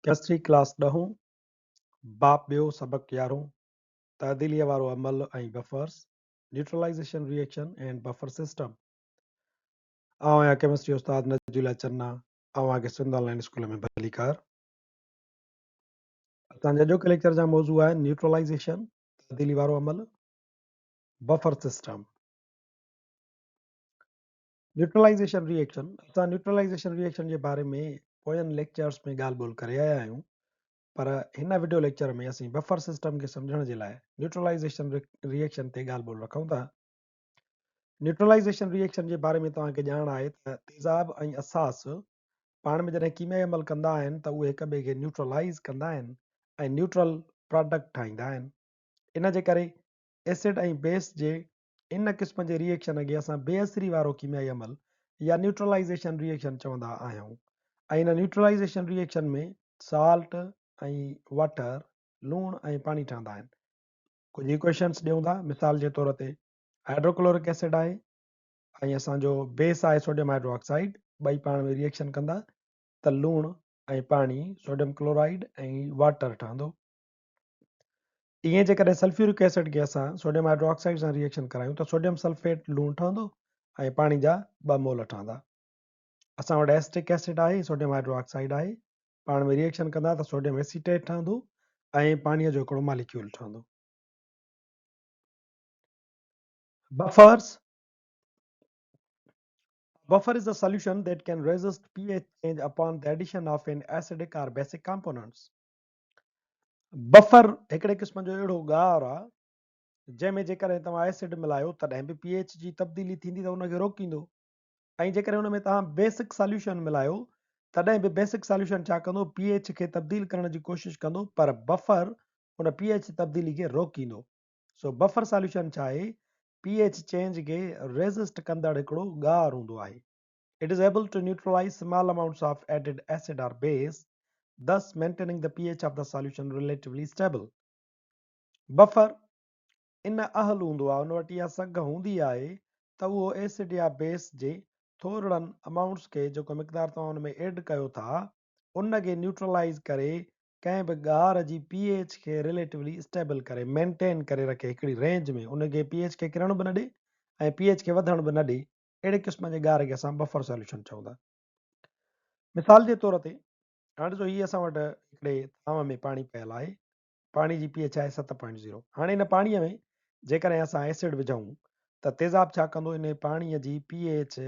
Chemistry class 10 बाप ॿियो सबक 11 तब्दीलीअ वारो अमल ऐं buffers neutralization reaction and buffer system. आहियां केमिस्ट्री उस्ताद नजूला चन्ना अवांखे सिंध ऑनलाइन स्कूल में भलीकार। असांजे अॼोके लेक्चर जा मौज़ू आहे न्यूट्रलाइज़ेशन तब्दीली वारो अमल बफर सिस्टम। न्यूट्रलाइज़ेशन रिएक्शन असां न्यूट्रलाइज़ेशन रिएक्शन जे बारे में पोयनि लेक्चर्स में ॻाल्हि ॿोल करे आया आहियूं, पर हिन वीडियो लेक्चर में असीं बफर सिस्टम खे सम्झण जे लाइ न्यूट्रलाइज़ेशन रिएक्शन ते ॻाल्हि ॿोल रखूं था। न्यूट्रलाइज़ेशन रिएक्शन जे बारे में तव्हांखे ॼाण आहे त तेज़ाब ऐं असास पाण में जॾहिं कीमियाई अमल कंदा आहिनि त उहे हिक ॿिए खे न्यूट्रलाइज़ कंदा आहिनि ऐं न्यूट्रल प्रोडक्ट ठाहींदा आहिनि। इन जे करे एसिड ऐं बेस जे इन क़िस्म जे रिएक्शन खे असां बेअसरी वारो कीमियाई अमल या न्यूट्रलाइज़ेशन रिएक्शन चवंदा आहियूं। ऐं इन न्यूट्रलाइज़ेशन रिएक्शन में साल्ट ऐं वाटर लूणु ऐं पाणी ठहंदा आहिनि। कुझु इक्वेशन्स ॾियूं था, मिसाल जे तौर ते हाइड्रोक्लोरिक एसिड आहे ऐं असांजो बेस आहे सोडियम हाइड्रोक्साइड, ॿई पाण में रिएक्शन कंदा त लूणु ऐं पाणी सोडियम क्लोराइड ऐं वाटर ठहंदो। ईअं जेकॾहिं सल्फ्यूरिक एसिड खे असां सोडियम हाइड्रोक्साइड सां रिएक्शन करायूं त सोडियम सल्फेट लूणु ठहंदो ऐं पाणी जा 2 मोल ठहंदा। असां वटि एसिटिक एसिड आहे, सोडियम हाइड्रोक्साइड आहे, पाण में रिएक्शन कंदा त सोडियम एसीटेट ठहंदो ऐं पाणीअ जो हिकिड़ो मालिक्यूल ठहंदो। Buffers Buffer is a solution that can resist pH change upon the addition of an acidic or basic components. Buffer हिकिड़े क़िस्म जो अहिड़ो गार आहे जंहिंमें जेकॾहिं तव्हां एसिड मिलायो तॾहिं बि pH जी तब्दीली थींदी त उनखे रोकींदो, ऐं जेकॾहिं उन में तव्हां बेसिक सॉल्यूशन मिलायो तॾहिं बि बेसिक सॉल्यूशन छा कंदो, pH खे तब्दील करण जी कोशिशि कंदो, पर बफर उन pH तब्दीली खे रोकींदो। सो बफर सॉल्यूशन छा आहे, pH चेंज खे रेजिस्ट कंदड़ हिकिड़ो गार हूंदो आहे। It is able to neutralize small amounts of added acid or base, thus maintaining the pH of the solution relatively stable. Buffer इन अहल हूंदो आहे, उन वटि इहा सघ हूंदी आहे त उहो एसिड या बेस जे थोरड़नि अमाउंट्स खे जेको मिक़दार तव्हां उन में एड कयो था उनखे न्यूट्रलाइज़ करे कंहिं बि गार जी pH खे रिलेटिवली स्टेबल करे मेंटेन करे रखे हिकिड़ी रेंज में, उनखे pH खे किरण बि न ॾे ऐं pH खे वधण बि न ॾे। अहिड़े क़िस्म जे गार खे असां बफर सॉल्यूशन चऊं था। मिसाल जे तौर ते हाणे ॾिसो, हीअ असां वटि हिकिड़े थांव में पाणी पियल आहे, पाणी जी pH आहे 7.0। हाणे इन पाणीअ में जेकॾहिं असां एसिड विझूं त तेज़ाब छा कंदो, इन पाणीअ जी pH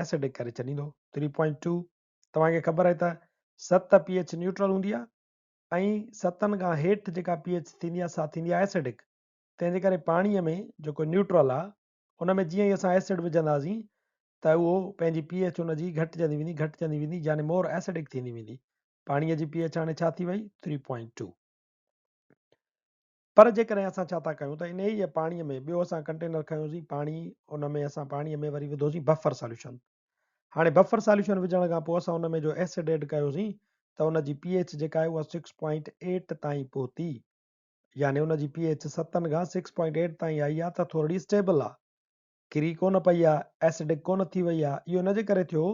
एसिडिक करे छॾींदो 3.2। तव्हांखे ख़बर आहे त 7 pH न्यूट्रल हूंदी आहे ऐं 7 खां हेठि जेका pH थींदी आहे सा थींदी आहे एसिडिक। तंहिंजे करे पाणीअ में जेको न्यूट्रल आहे उन में जीअं ई असां एसिड विझंदासीं त उहो पंहिंजी pH उनजी घटिजंदी वेंदी यानी मोर एसिडिक थींदी वेंदी। पाणीअ जी pH हाणे छा थी वई 3.2। पर जेकॾहिं असां छा था कयूं त इन ई पाणीअ में ॿियो असां कंटेनर खयोंसीं पाणी, उन में असां पाणीअ में वरी विधोसीं बफर सॉल्यूशन। हाणे बफर सॉल्यूशन विझण खां पोइ असां उन में जो एसिड एड कयोसीं त उनजी pH जेका आहे उहा 6.8 ताईं पहुती, यानी उनजी pH 7 खां 6.8 ताईं आई आहे त थोरी स्टेबल आहे, किरी कोन पई आहे, एसिडिक कोन थी वई आहे। इहो इनजे करे थियो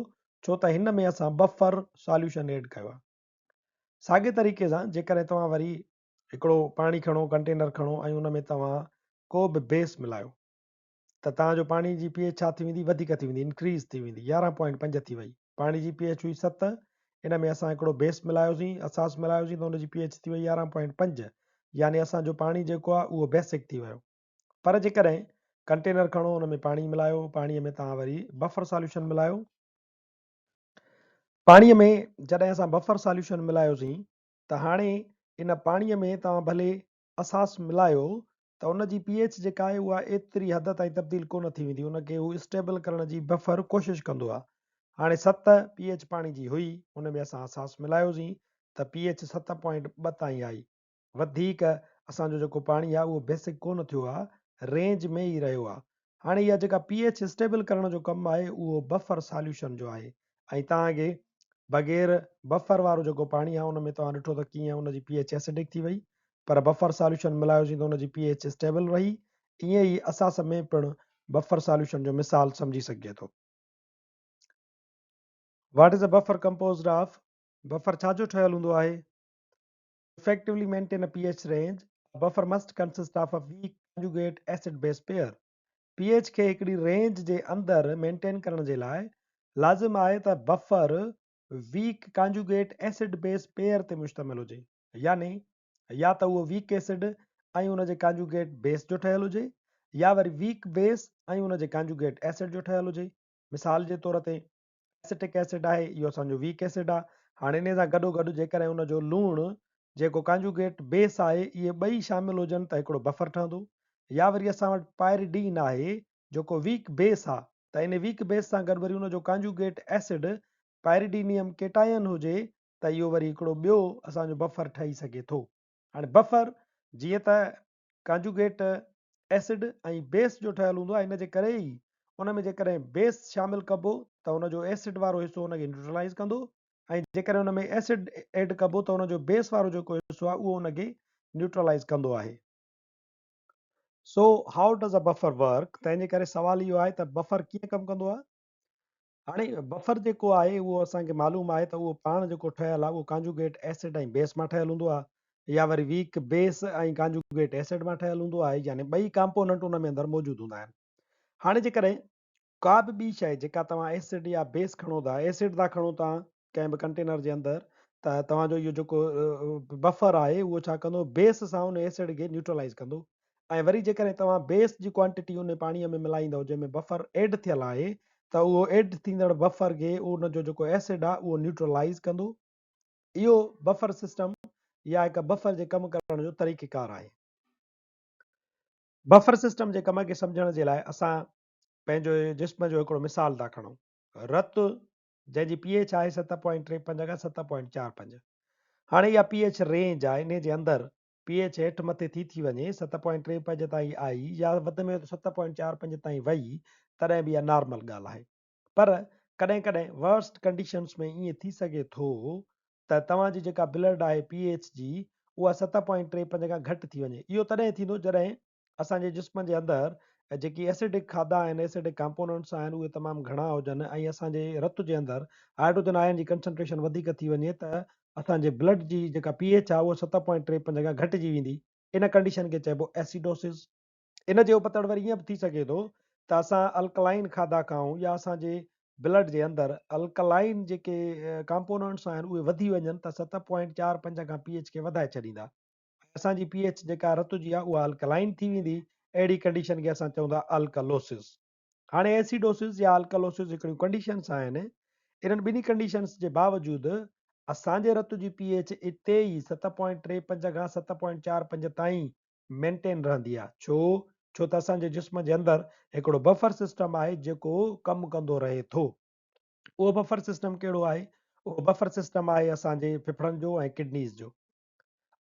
छो त हिन में असां बफर सॉल्यूशन एड कयो आहे। साॻे तरीक़े सां जेकॾहिं तव्हां वरी हिकिड़ो पाणी खणो, कंटेनर खणो ऐं उन में तव्हां को बि बेस मिलायो त तव्हांजो पाणी जी pH छा थी वेंदी, वधीक थी वेंदी, इंक्रीज़ थी वेंदी, 11.5 थी वई। पाणी जी pH हुई 7, इन में असां हिकिड़ो बेस मिलायोसीं, असास मिलायोसीं त उनजी pH थी वई 11.5, यानी असांजो पाणी जेको आहे उहो बेसिक थी वियो। पर जेकॾहिं कंटेनर खणो, उन में पाणी मिलायो, पाणीअ में तव्हां वरी बफर सॉल्यूशन मिलायो, पाणीअ में जॾहिं असां बफर सॉल्यूशन मिलायोसीं त हाणे इन पाणीअ में तव्हां भले असास मिलायो त उनजी pH जेका आहे उहा एतिरी हद ताईं तब्दील कोन थी वेंदी, उनखे हू स्टेबल करण जी बफर कोशिशि कंदो आहे। हाणे 7 pH पाणी जी हुई, उन में असां असास मिलायोसीं त pH 7.2 ताईं आई, वधीक असांजो जेको पाणी आहे उहो बेसिक कोन थियो आहे, रेंज में ई रहियो आहे। हाणे इहा जेका pH स्टेबल करण जो कमु आहे उहो बफर सॉल्यूशन जो आहे, ऐं तव्हांखे बग़ैर बफर वारो जेको पाणी आहे उन में तव्हां ॾिठो त कीअं उनजी pH एसिडिक थी वई, पर बफर सॉल्यूशन मिलायोसीं त उनजी pH स्टेबल रही। ईअं ई असास में पिणु बफर सॉल्यूशन जो मिसाल सम्झी सघिजे थो। What is a buffer composed of, buffer छा जो ठहियल हूंदो आहे, effectively maintain a pH range, a buffer must consist of a weak conjugate acid base pair. pH खे हिकिड़ी रेंज जे अंदरि मेंटेन करण जे लाइ लाज़िम आहे त buffer weak conjugate acid base pair ते मुश्तमिल हुजे, यानी या त उहो वीक एसिड ऐं उनजे कॉन्जुगेट बेस जो ठहियल हुजे, या वरी वीक बेस ऐं उनजे कॉन्जुगेट एसिड जो ठहियल हुजे। मिसाल जे तौर ते एसिटिक एसिड आहे, इहो असांजो वीक एसिड आहे। हाणे इन सां गॾोगॾु जेकॾहिं उनजो लूणु जेको कॉन्जुगेट बेस आहे इहे ॿई शामिल हुजनि त हिकिड़ो बफर ठहंदो। या वरी असां वटि पायरिडीन आहे जेको वीक बेस आहे, त इन वीक बेस सां गॾु वरी उनजो कॉन्जुगेट एसिड पायरिडीनियम केटायन हुजे त इहो वरी हिकिड़ो ॿियो असांजो बफर ठही सघे थो। हाणे बफर जीअं त कॉन्जुगेट एसिड ऐं बेस जो ठहियल हूंदो आहे, इन जे करे ई उन में जेकॾहिं बेस शामिल कबो त उनजो एसिड वारो हिसो उनखे न्यूट्रलाइज़ कंदो, ऐं जेकॾहिं उन में एसिड एड कबो त उनजो बेस वारो जेको हिसो आहे उहो उनखे न्यूट्रलाइज़ कंदो आहे। So how does a buffer work? तंहिंजे करे सवाल इहो आहे त बफर कीअं कमु कंदो आहे। हाणे बफर जेको आहे उहो असांखे मालूम आहे त उहो पाण जेको ठहियल आहे उहो कॉन्जुगेट एसिड ऐं बेस मां ठहियल हूंदो आहे, या वरी वीक बेस ऐं कॉन्जुगेट एसिड मां ठहियल हूंदो आहे, यानी ॿई कंपोनेंट उन में अंदरि मौजूदु हूंदा आहिनि। हाणे जेकॾहिं का बि ॿी शइ जेका तव्हां एसिड या बेस खणो था, एसिड था खणो तव्हां कंहिं बि कंटेनर जे अंदरि, त तव्हांजो इहो जेको बफर आहे उहो छा कंदो, बेस सां उन एसिड खे न्यूट्रलाइज़ कंदो। ऐं वरी जेकॾहिं तव्हां बेस जी क्वांटिटी उन पाणीअ में मिलाईंदव जंहिंमें बफर एड थियल आहे, त उहो एड थींदड़ बफर खे उनजो जेको एसिड आहे उहो न्यूट्रलाइज़ कंदो। इहो बफर सिस्टम या हिकु बफर जे कमु करण जो तरीक़ेकार आहे। बफर सिस्टम जे कम खे सम्झण जे लाइ असां पंहिंजो जिस्म जो हिकिड़ो मिसाल था खणूं। रत जंहिंजी pH आहे 7.53 खां 7.45। हाणे इहा pH रेंज आहे, इन जे अंदरि pH हेठि मथे थी वञे 7.53 ताईं आई या वधि में 7.45 ताईं वई, तॾहिं बि इहा नॉर्मल ॻाल्हि आहे। पर कॾहिं कॾहिं वर्स्ट कंडीशन्स में ईअं थी सघे थो त तव्हांजी जेका ब्लड आहे pH जी उहा 7.53 खां घटि थी वञे। इहो तॾहिं थींदो जॾहिं असांजे जिस्म जे अंदरि जेकी एसिडिक खाधा आहिनि, एसिडिक कंपोनेंट्स आहिनि, उहे तमामु घणा हुजनि ऐं असांजे रत जे अंदरि हाइड्रोजन आयन जी कंसंट्रेशन वधीक थी वञे त असांजे ब्लड जी जेका pH आहे उहा 7.53 खां घटिजी वेंदी। इन कंडीशन खे चइबो एसिडोसिस। इन जे उपतड़ वरी ईअं बि थी सघे थो त असां अल्कलाइन खाधा खाऊं या असांजे ब्लड जे अंदरि अल्कलाइन जेके कंपोनेंट्स आहिनि उहे वधी वञनि त 7.45 खां pH खे वधाए छॾींदा। असांजी pH जेका रत जी आहे उहा अल्कलाइन थी वेंदी। अहिड़ी कंडीशन खे असां चवंदा अल्कलोसिस। हाणे एसिडोसिस या अल्कलोसिस हिकिड़ियूं कंडीशन्स आहिनि। इन्हनि ॿिन्ही कंडीशन्स जे बावजूदि असांजे रत जी pH इते ई 7.53 खां 7.45 ताईं मेंटेन रहंदी आहे। छो त असांजे जिस्म जे अंदरि हिकिड़ो बफर सिस्टम आहे जेको कमु कंदो रहे थो। उहो बफर सिस्टम कहिड़ो आहे? उहो बफर सिस्टम आहे असांजे फेफड़नि जो ऐं किडनीज़ जो।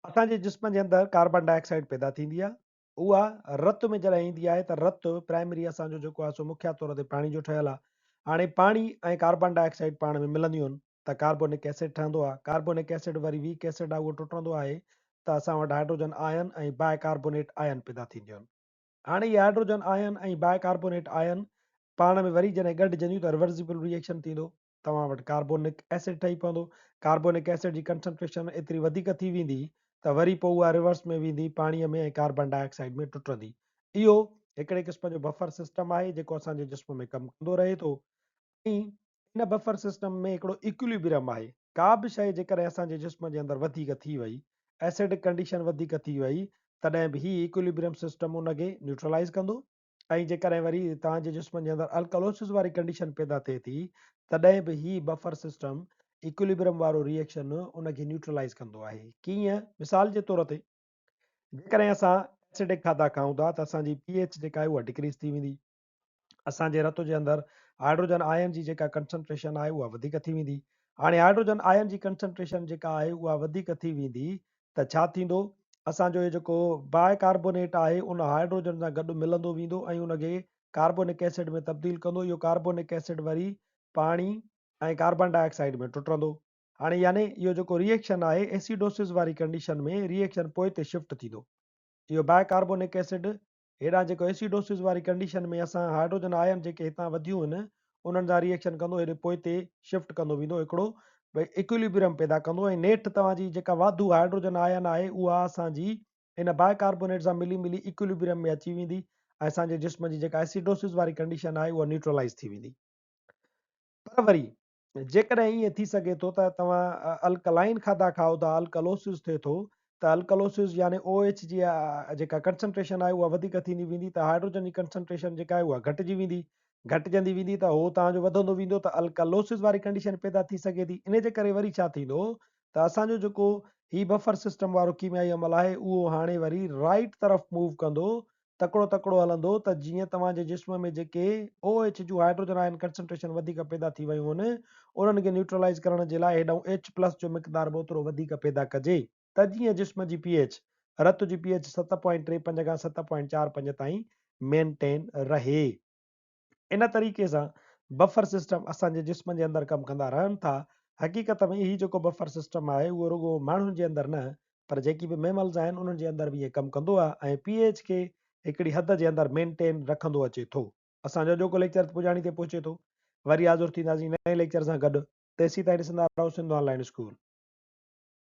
असांजे जिस्म जे अंदरि कार्बन डाइऑक्साइड पैदा थींदी आहे, उहा रत में जॾहिं ईंदी आहे त रत प्राइमरी असांजो जेको आहे सो मुख्य तौर ते पाणी जो ठहियल आहे। हाणे पाणी ऐं कार्बन डाइऑक्साइड पाण में मिलंदियूं आहिनि त कार्बोनिक एसिड ठहंदो आहे। कार्बोनिक एसिड वरी वीक एसिड आहे, उहो टुटंदो आहे त असां वटि हाइड्रोजन आयन ऐं बायकार्बोनेट आयन पैदा थींदियूं आहिनि। हाणे इहे हाइड्रोजन आयन ऐं बायकार्बोनेट आयन पाण में वरी जॾहिं गॾिजंदियूं त रिवर्सिबल रिएक्शन थींदो। तव्हां वटि कार्बोनिक एसिड ठही पवंदो। कार्बोनिक एसिड जी कंसंट्रेशन एतिरी वधीक थी वेंदी त वरी पोइ उहा रिवर्स में वेंदी पाणीअ में ऐं कार्बन डाइऑक्साइड में टुटंदी। इहो हिकिड़े क़िस्म जो बफर सिस्टम आहे जेको असांजे जिस्म में कमु कंदो रहे थो। ऐं इन बफर सिस्टम में हिकिड़ो इक्विलिब्रियम आहे। का बि शइ जेकॾहिं असांजे जिस्म जे अंदरि वधीक थी वई, एसिडिक कंडीशन वधीक थी वई, तॾहिं बि ही इक्विलिब्रियम सिस्टम उनखे न्यूट्रलाइज़ कंदो। ऐं जेकॾहिं वरी तव्हांजे जिस्म जे अंदरि अल्कलोसिस वारी कंडीशन पैदा थिए थी, तॾहिं बि ही बफर सिस्टम इक्विलिब्रियम वारो रिएक्शन उनखे न्यूट्रलाइज़ कंदो आहे। कीअं? मिसाल जे तौर ते जेकॾहिं असां एसिडिक खाधा खाऊं था त असांजी pH जेका आहे उहा डिक्रीज़ थी वेंदी। असांजे रत जे अंदरि हाइड्रोजन आयन जी जेका कंसंट्रेशन आहे उहा वधीक थी वेंदी। हाणे हाइड्रोजन आयन जी कंसंट्रेशन जेका आहे उहा वधीक थी वेंदी त छा थींदो, असांजो इहो जेको बायकार्बोनेट आहे उन हाइड्रोजन सां गॾु मिलंदो वेंदो ऐं उनखे कार्बोनिक एसिड में तब्दील कंदो। इहो कार्बोनिक एसिड वरी पाणी ऐं कार्बन डाइऑक्साइड में टुटंदो। हाणे यानी इहो जेको रिएक्शन आहे एसिडोसिस वारी कंडीशन में रिएक्शन पोइ ते शिफ्ट थींदो। इहो बायकार्बोनिक एसिड हेॾां जेको एसिडोसिस वारी कंडीशन में असां हाइड्रोजन आयन जेके हितां वधियूं आहिनि उन्हनि सां रिएक्शन कंदो, हेॾे पोइ ते शिफ्ट कंदो वेंदो हिकिड़ो भई इक्विलिब्रियम पैदा कंदो, ऐं नेठि तव्हांजी जेका वाधू हाइड्रोजन आयन आहे उहा असांजी इन बायकार्बोनेट सां मिली मिली इक्विलिब्रियम में अची वेंदी ऐं असांजे जिस्म जी जेका एसिडोसिस वारी कंडीशन आहे उहा न्यूट्रलाइज़ थी वेंदी। पर वरी जेकॾहिं ईअं थी सघे थो त तव्हां अल्कलाइन खाधा खाओ था, अल्कलोसिस थिए थो, त अल्कलोसिस यानी OH जी जेका कंसंट्रेशन आहे उहा वधीक थींदी वेंदी, त हाइड्रोजन जी कंसंट्रेशन जेका आहे उहा घटिजी वेंदी, घटिजंदी वेंदी त उहो तव्हांजो वधंदो वेंदो, त अल्कलोसिस वारी कंडीशन पैदा थी सघे थी। इन जे करे वरी छा थींदो त असांजो जेको ही बफर सिस्टम वारो कीमियाई अमल आहे उहो हाणे वरी राइट तरफ़ मूव कंदो, तकिड़ो तकिड़ो हलंदो, त जीअं तव्हांजे जिस्म में जेके OH जूं हाइड्रोजन आयन कंसंट्रेशन वधीक पैदा थी वियूं आहिनि उन्हनि खे न्यूट्रलाइज़ करण जे लाइ हेॾां H+ जो मिक़दार बि ओतिरो वधीक पैदा कजे, त जीअं जिस्म जी pH, रत जी pH 7.35 खां 7.45 ताईं मेंटेन रहे। इन तरीक़े सां बफर सिस्टम असांजे जिस्म जे अंदरि कमु कंदा रहनि था। हक़ीक़त में ही जेको बफर सिस्टम आहे उहो रुगो माण्हुनि जे अंदरि न, पर जेकी बि मैमल्स आहिनि उन्हनि जे अंदरि बि इहे कमु कंदो आहे ऐं pH खे हिकिड़ी हद जे अंदरि मेंटेन रखंदो अचे थो। असांजो जेको लेक्चर पुॼाणी ते पहुचे थो, वरी हाज़ुर थींदासीं नए लेक्चर सां गॾु। तेसीं ताईं ॾिसंदा रहो सिंध ऑनलाइन स्कूल।